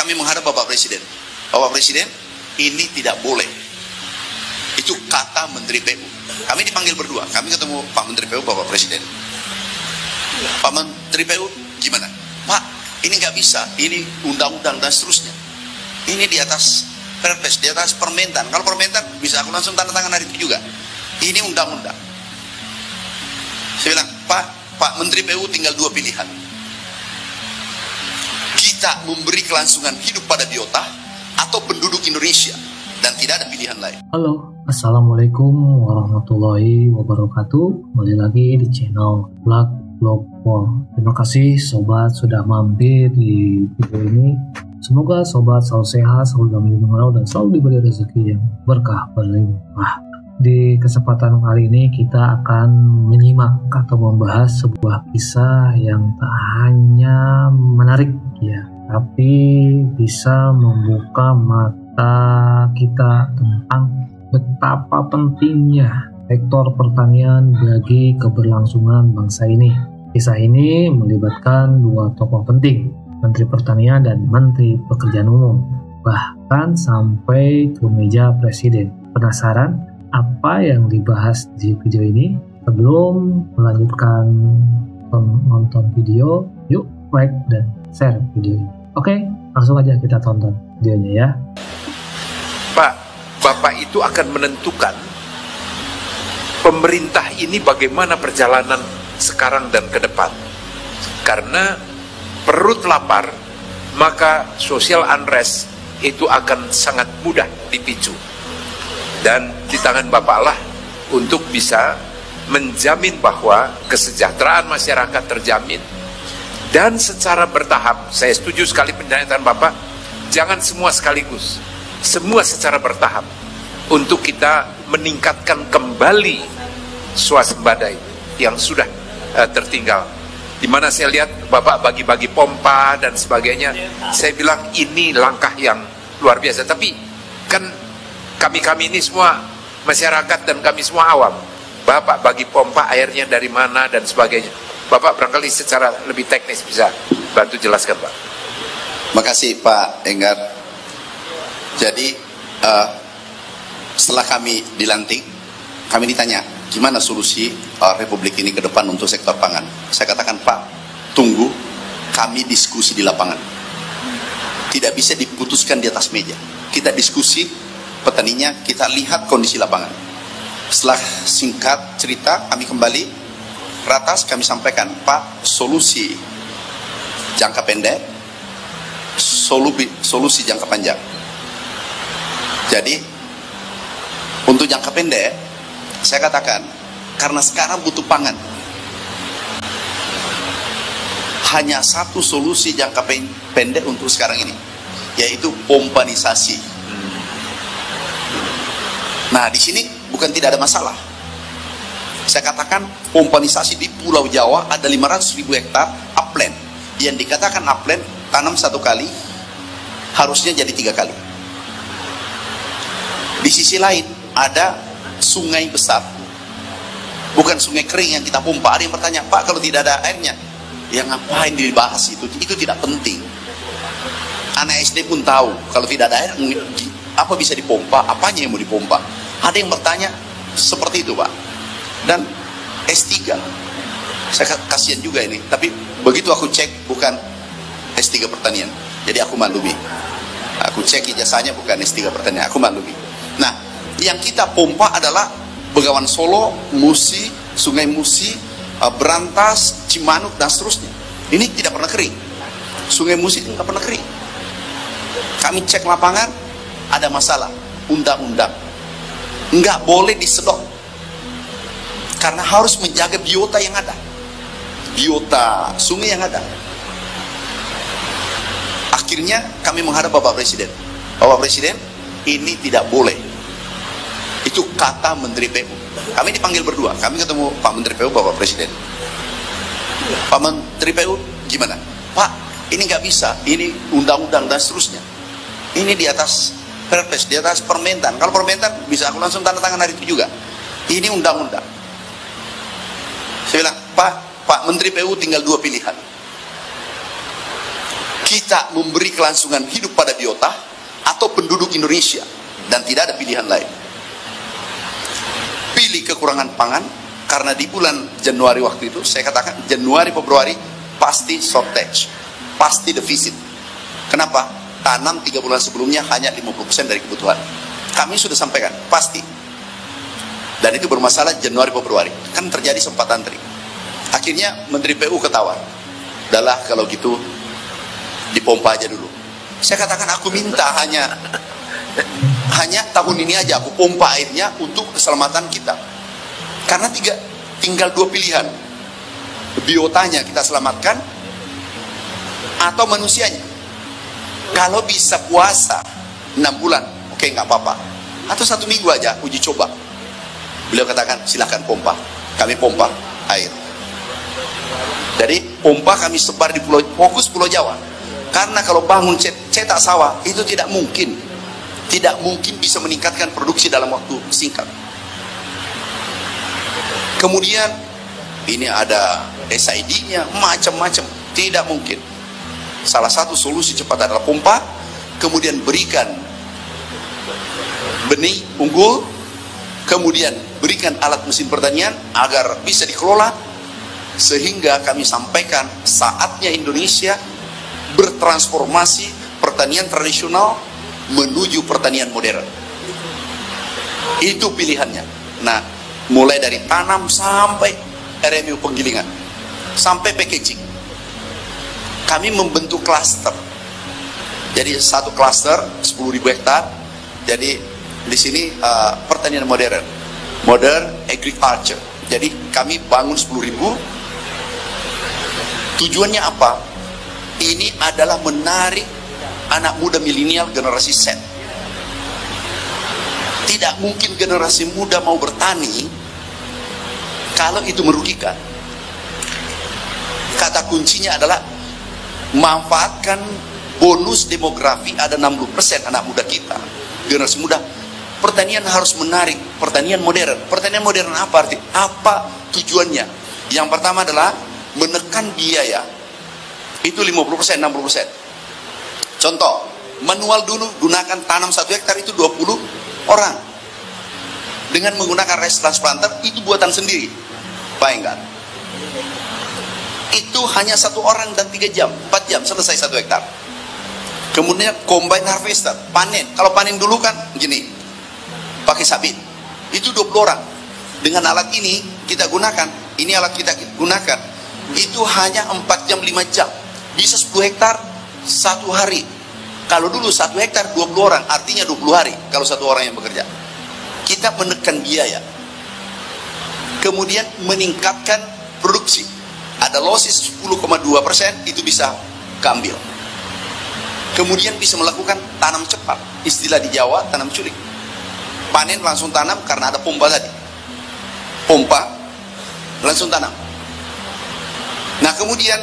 kami menghadap Bapak Presiden. Bapak Presiden, ini tidak boleh. Itu kata Menteri PU. Kami dipanggil berdua. Kami ketemu Pak Menteri PU, Bapak Presiden. Pak Menteri PU, gimana? Pak, ini nggak bisa. Ini undang-undang dan seterusnya. Ini di atas Perpres, di atas Permentan. Kalau Permentan bisa aku langsung tanda tangan hari itu juga. Ini undang-undang. Saya bilang, Pak Menteri PU tinggal dua pilihan. Kita memberi kelangsungan hidup pada biota atau penduduk Indonesia, dan tidak ada pilihan lain. Halo, Assalamualaikum warahmatullahi wabarakatuh. Kembali lagi di channel Vlog Lopo. Terima kasih sobat sudah mampir di video ini. Semoga sobat selalu sehat, selalu dalam lindungan Allah, dan selalu diberi rezeki yang berkah berlimpah. Di kesempatan kali ini kita akan menyimak atau membahas sebuah kisah yang tak hanya menarik ya, tapi bisa membuka mata kita tentang betapa pentingnya sektor pertanian bagi keberlangsungan bangsa ini. Kisah ini melibatkan dua tokoh penting, Menteri Pertanian dan Menteri Pekerjaan Umum, bahkan sampai ke meja Presiden. Penasaran apa yang dibahas di video ini? Sebelum melanjutkan menonton video, yuk like dan share video ini. Oke, langsung aja kita tonton videonya ya. Pak, Bapak itu akan menentukan pemerintah ini bagaimana perjalanan sekarang dan ke depan. Karena perut lapar, maka social unrest itu akan sangat mudah dipicu. Dan di tangan Bapak lah untuk bisa menjamin bahwa kesejahteraan masyarakat terjamin. Dan secara bertahap, saya setuju sekali pernyataan Bapak, jangan semua sekaligus, semua secara bertahap, untuk kita meningkatkan kembali swasembada yang sudah tertinggal. Di mana saya lihat Bapak bagi-bagi pompa dan sebagainya, saya bilang ini langkah yang luar biasa. Tapi kan kami ini semua masyarakat dan kami semua awam. Bapak bagi pompa airnya dari mana dan sebagainya. Bapak barangkali secara lebih teknis bisa bantu jelaskan, Pak. Makasih Pak Enggar. Jadi setelah kami dilantik, kami ditanya gimana solusi Republik ini ke depan untuk sektor pangan. Saya katakan, Pak, tunggu kami diskusi di lapangan. Tidak bisa diputuskan di atas meja. Kita diskusi petaninya, kita lihat kondisi lapangan. Setelah singkat cerita, kami kembali ratas, kami sampaikan, Pak, solusi jangka pendek, solusi jangka panjang. Jadi untuk jangka pendek, saya katakan, karena sekarang butuh pangan, hanya satu solusi jangka pendek untuk sekarang ini, yaitu pompanisasi. Nah, di sini bukan tidak ada masalah. Saya katakan pompanisasi di Pulau Jawa ada 500.000 hektar upland. Yang dikatakan upland, tanam satu kali, harusnya jadi 3 kali. Di sisi lain, ada sungai besar. Bukan sungai kering yang kita pompa. Ada yang bertanya, Pak, kalau tidak ada airnya, ya ngapain dibahas itu? Itu tidak penting. Anak SD pun tahu, kalau tidak ada air, apa bisa dipompa, apanya yang mau dipompa. Ada yang bertanya seperti itu, Pak. Dan S3, saya kasihan juga ini, tapi begitu aku cek bukan S3 pertanian, jadi aku maklumi. Aku cek ijazahnya bukan S3 pertanian, aku maklumi. Nah, yang kita pompa adalah Bengawan Solo, Musi, Sungai Musi, Berantas, Cimanuk, dan seterusnya. Ini tidak pernah kering. Sungai Musi tidak pernah kering. Kami cek lapangan, ada masalah undang-undang, nggak boleh disedot karena harus menjaga biota yang ada, biota sungai yang ada. Akhirnya kami menghadap Bapak Presiden. Bapak Presiden, ini tidak boleh. Itu kata Menteri PU. Kami dipanggil berdua. Kami ketemu Pak Menteri PU, Bapak Presiden. Pak Menteri PU, gimana? Pak, ini nggak bisa. Ini undang-undang dan seterusnya. Ini di atas Perpres, di atas Permentan. Kalau Permentan bisa aku langsung tanda tangan hari itu juga. Ini undang-undang. Saya bilang, Pak Menteri PU tinggal dua pilihan. kita memberi kelangsungan hidup pada biota atau penduduk Indonesia, dan tidak ada pilihan lain. Pilih kekurangan pangan, karena di bulan Januari waktu itu saya katakan Januari Februari pasti shortage, pasti defisit. Kenapa? Tanam 3 bulan sebelumnya hanya 50% dari kebutuhan. Kami sudah sampaikan pasti, dan itu bermasalah Januari Februari, kan terjadi sempat antri. Akhirnya Menteri PU ketawa, udahlah kalau gitu dipompa aja dulu. Saya katakan aku minta hanya tahun ini aja aku pompa airnya untuk keselamatan kita. Karena tinggal 2 pilihan, biotanya kita selamatkan atau manusianya. Kalau bisa puasa 6 bulan, oke, nggak apa-apa. Atau 1 minggu aja uji coba. Beliau katakan silakan pompa, kami pompa air. Jadi pompa kami sebar di fokus Pulau Jawa. Karena kalau bangun cetak sawah itu tidak mungkin bisa meningkatkan produksi dalam waktu singkat. Kemudian ini ada SID-nya, macam-macam, tidak mungkin. Salah satu solusi cepat adalah pompa, kemudian berikan benih unggul, kemudian berikan alat mesin pertanian agar bisa dikelola, sehingga kami sampaikan saatnya Indonesia bertransformasi pertanian tradisional menuju pertanian modern. Itu pilihannya. Nah, mulai dari tanam sampai RMU penggilingan, sampai packaging. Kami membentuk klaster. Jadi satu klaster 10.000 hektar. Jadi di sini pertanian modern, modern agriculture. Jadi kami bangun 10.000. Tujuannya apa? Ini adalah menarik anak muda milenial generasi Z. Tidak mungkin generasi muda mau bertani kalau itu merugikan. Kata kuncinya adalah manfaatkan bonus demografi, ada 60% anak muda kita, generasi muda. Pertanian harus menarik, pertanian modern. Pertanian modern apa arti? Apa tujuannya? Yang pertama adalah menekan biaya. Itu 50%, 60%. Contoh, manual dulu gunakan tanam 1 hektar itu 20 orang. Dengan menggunakan rice transplanter itu buatan sendiri. Baik enggak? Itu hanya 1 orang dan 3 jam, 4 jam selesai 1 hektar. Kemudian combine harvester, panen. Kalau panen dulu kan gini, pakai sabit. Itu 20 orang. Dengan alat ini kita gunakan, ini alat kita gunakan. Itu hanya 4 jam, 5 jam. Bisa 10 hektar 1 hari. Kalau dulu 1 hektar 20 orang, artinya 20 hari kalau 1 orang yang bekerja. Kita menekan biaya. Kemudian meningkatkan produksi. Ada losis 10,2%, itu bisa keambil. Kemudian bisa melakukan tanam cepat. Istilah di Jawa, tanam culik. Panen langsung tanam karena ada pompa tadi. Pompa, langsung tanam. Nah kemudian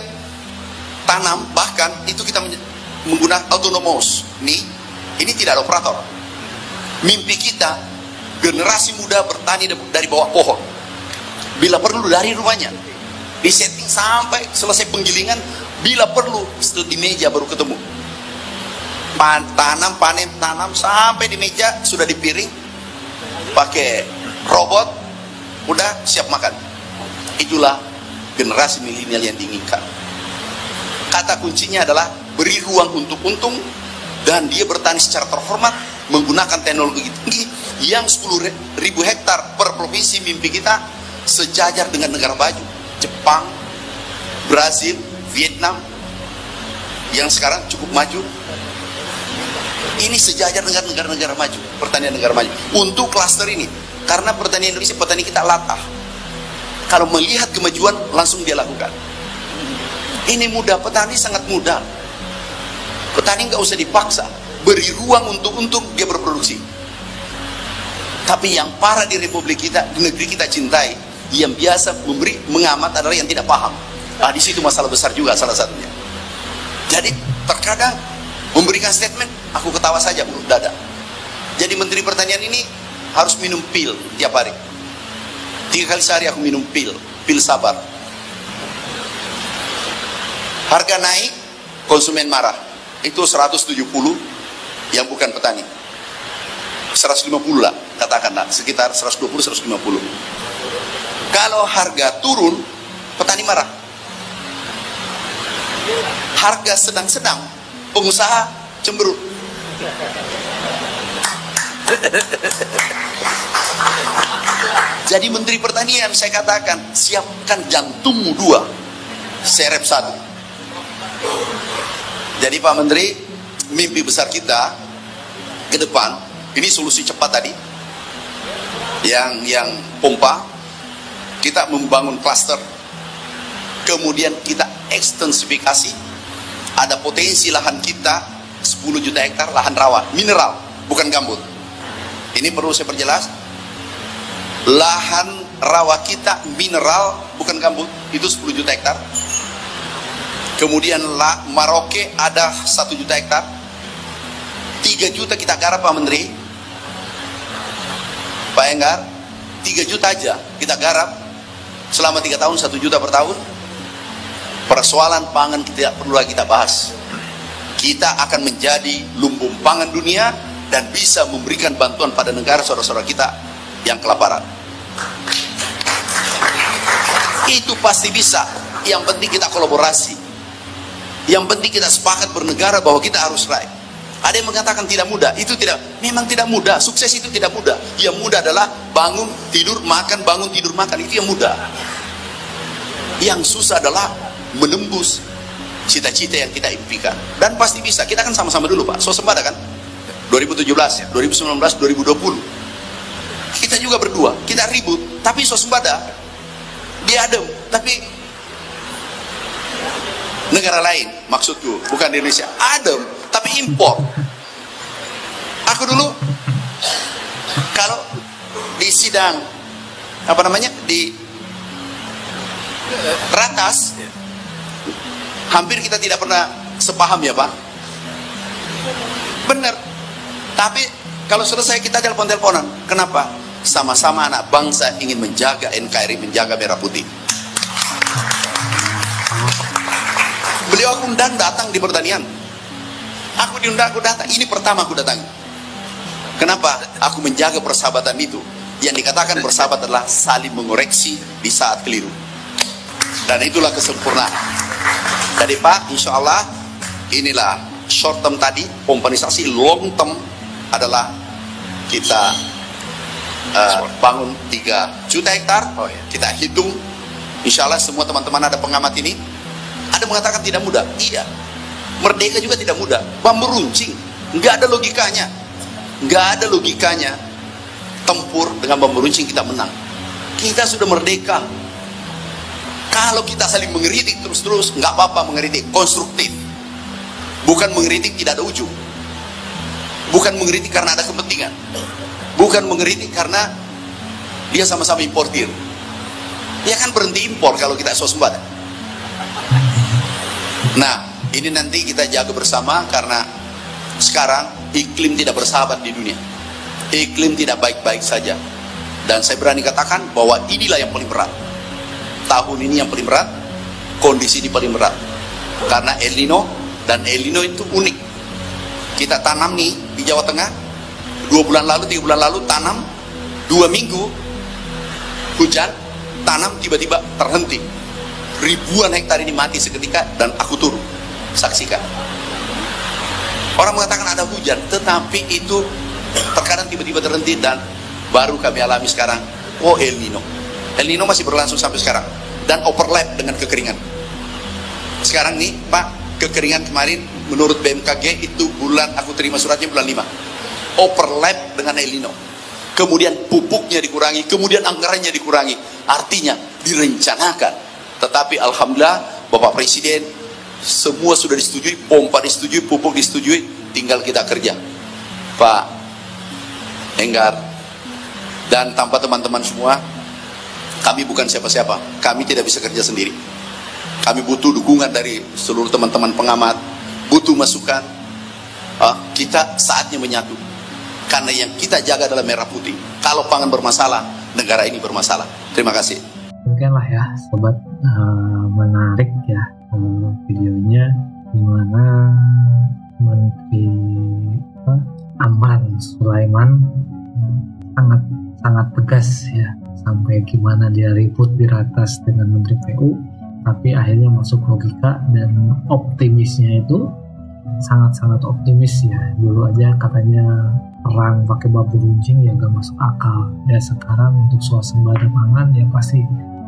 tanam, bahkan itu kita menggunakan autonomous. Ini tidak ada operator. Mimpi kita generasi muda bertani dari bawah pohon. Bila perlu dari rumahnya, disetting sampai selesai penggilingan. Bila perlu di meja baru ketemu. Tanam, panen, tanam sampai di meja sudah dipiring, pakai robot, udah siap makan. Itulah generasi milenial yang diinginkan. Kata kuncinya adalah beri ruang untuk untung, dan dia bertani secara terhormat menggunakan teknologi tinggi yang 10.000 hektar per provinsi. Mimpi kita sejajar dengan negara maju, Jepang, Brazil, Vietnam, yang sekarang cukup maju. Ini sejajar dengan negara-negara maju, pertanian negara maju. Untuk klaster ini, karena pertanian Indonesia, petani kita latah. Kalau melihat kemajuan, langsung dia lakukan. Ini mudah, petani sangat mudah. Petani nggak usah dipaksa, beri ruang untuk dia berproduksi. Tapi yang parah di Republik kita, di negeri kita cintai, yang biasa mengamat adalah yang tidak paham. Di situ masalah besar juga salah satunya. Jadi terkadang memberikan statement, aku ketawa saja mulut dada. Jadi Menteri Pertanian ini harus minum pil tiap hari. 3 kali sehari aku minum pil sabar. Harga naik, konsumen marah. Itu 170 yang bukan petani. 150 lah, katakanlah, sekitar 120-150. Kalau harga turun, petani marah. Harga sedang-sedang, pengusaha cemberut. Jadi Menteri Pertanian saya katakan, siapkan jantungmu 2, serep 1. Jadi Pak Menteri, mimpi besar kita ke depan, ini solusi cepat tadi, yang pompa, kita membangun klaster, kemudian kita ekstensifikasi, ada potensi lahan kita 10 juta hektar lahan rawa, mineral, bukan gambut. Ini perlu saya perjelas, lahan rawa kita mineral, bukan gambut, itu 10 juta hektar. Kemudian Maroke ada 1 juta hektar, 3 juta kita garap Pak Menteri, Pak Enggar, 3 juta aja kita garap, selama 3 tahun 1 juta per tahun. Persoalan pangan tidak perlu lagi kita bahas. Kita akan menjadi lumbung pangan dunia dan bisa memberikan bantuan pada negara saudara-saudara kita yang kelaparan. Itu pasti bisa. Yang penting kita kolaborasi. Yang penting kita sepakat bernegara bahwa kita harus raih. Ada yang mengatakan tidak mudah. Itu tidak, memang tidak mudah. Sukses itu tidak mudah. Yang mudah adalah bangun, tidur, makan, bangun, tidur, makan. Itu yang mudah. Yang susah adalah menembus cita-cita yang kita impikan. Dan pasti bisa. Kita kan sama-sama dulu Pak, swasembada kan 2017, 2019, 2020 kita juga berdua, kita ribut tapi swasembada, dia adem. Tapi negara lain, maksudku bukan di Indonesia, adem tapi impor. Aku dulu kalau di sidang apa namanya di Ratas, hampir kita tidak pernah sepaham ya Pak. Benar. Tapi kalau selesai kita telepon-teleponan. Kenapa? Sama-sama anak bangsa ingin menjaga NKRI, menjaga merah putih. Beliau aku undang datang di pertanian. Aku diundang, aku datang. Ini pertama aku datang. Kenapa? Aku menjaga persahabatan itu. Yang dikatakan bersahabat adalah saling mengoreksi di saat keliru. Dan itulah kesempurnaan. Jadi Pak, insya Allah inilah short term tadi, pompanisasi. Long term adalah kita bangun 3 juta hektar. Kita hitung, insya Allah semua teman-teman ada pengamat ini. Ada mengatakan tidak mudah. Iya, merdeka juga tidak mudah. Bambu runcing, nggak ada logikanya. Nggak ada logikanya tempur dengan bambu runcing kita menang. Kita sudah merdeka. Kalau kita saling mengeritik terus-terus, nggak apa-apa mengeritik, konstruktif. Bukan mengeritik tidak ada ujung. Bukan mengeritik karena ada kepentingan. Bukan mengeritik karena dia sama-sama importir. Ya kan berhenti impor kalau kita swasembada. Nah, ini nanti kita jaga bersama karena sekarang iklim tidak bersahabat di dunia. Iklim tidak baik-baik saja. Dan saya berani katakan bahwa inilah yang paling berat. Tahun ini yang paling berat, kondisi ini paling berat. Karena El Nino, dan El Nino itu unik. Kita tanam nih di Jawa Tengah, 2 bulan lalu, 3 bulan lalu tanam, 2 minggu hujan, tanam tiba-tiba terhenti. Ribuan hektar ini mati seketika dan aku turun, saksikan. Orang mengatakan ada hujan, tetapi itu terkadang tiba-tiba terhenti dan baru kami alami sekarang, oh El Nino. El Nino masih berlangsung sampai sekarang dan overlap dengan kekeringan. Sekarang nih Pak, kekeringan kemarin menurut BMKG itu bulan, aku terima suratnya bulan 5, overlap dengan El Nino. Kemudian pupuknya dikurangi, kemudian anggarannya dikurangi. Artinya direncanakan. Tetapi alhamdulillah Bapak Presiden semua sudah disetujui, pompa disetujui, pupuk disetujui, tinggal kita kerja. Pak Enggar dan tanpa teman-teman semua, kami bukan siapa-siapa. Kami tidak bisa kerja sendiri. Kami butuh dukungan dari seluruh teman-teman pengamat, butuh masukan. Kita saatnya menyatu. Karena yang kita jaga adalah merah putih. Kalau pangan bermasalah, negara ini bermasalah. Terima kasih. Demikianlah ya sobat, menarik ya videonya. di mana Menteri Amran Sulaiman sangat tegas ya, sampai gimana dia ribut di ratas dengan Menteri PU, tapi akhirnya masuk logika dan optimisnya itu sangat optimis ya. Dulu aja katanya perang pakai bambu runcing ya gak masuk akal ya, sekarang untuk swasembada pangan ya pasti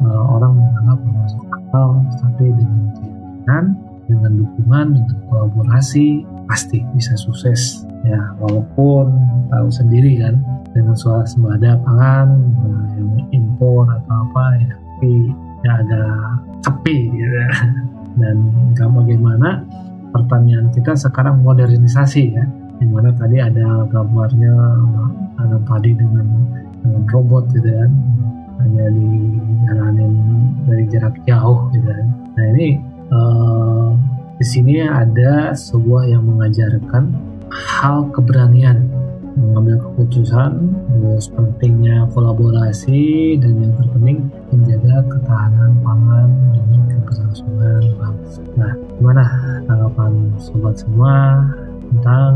orang menganggap masuk akal, tapi dengan keyakinan, dengan dukungan, dengan kolaborasi pasti bisa sukses ya. Walaupun tahu sendiri kan dengan swasembada pangan yang impor atau apa ya, tapi ya ada sepi gitu ya. Dan gak bagaimana pertanian kita sekarang modernisasi ya, dimana tadi ada gambarnya tanam padi dengan robot gitu kan, hanya dijalanin dari jarak jauh gitu kan. Nah ini di sini ada sebuah yang mengajarkan hal keberanian mengambil keputusan, terus pentingnya kolaborasi, dan yang terpenting menjaga ketahanan pangan demi keberlangsungan bangsa. Nah, gimana tanggapan sobat semua tentang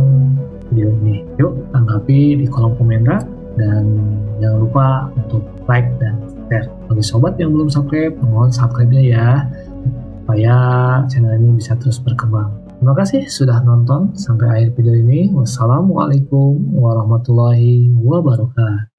video ini? Yuk tanggapi di kolom komentar, dan jangan lupa untuk like dan share. Bagi sobat yang belum subscribe, mohon subscribe-nya ya, supaya channel ini bisa terus berkembang. Terima kasih sudah nonton sampai akhir video ini. Wassalamualaikum warahmatullahi wabarakatuh.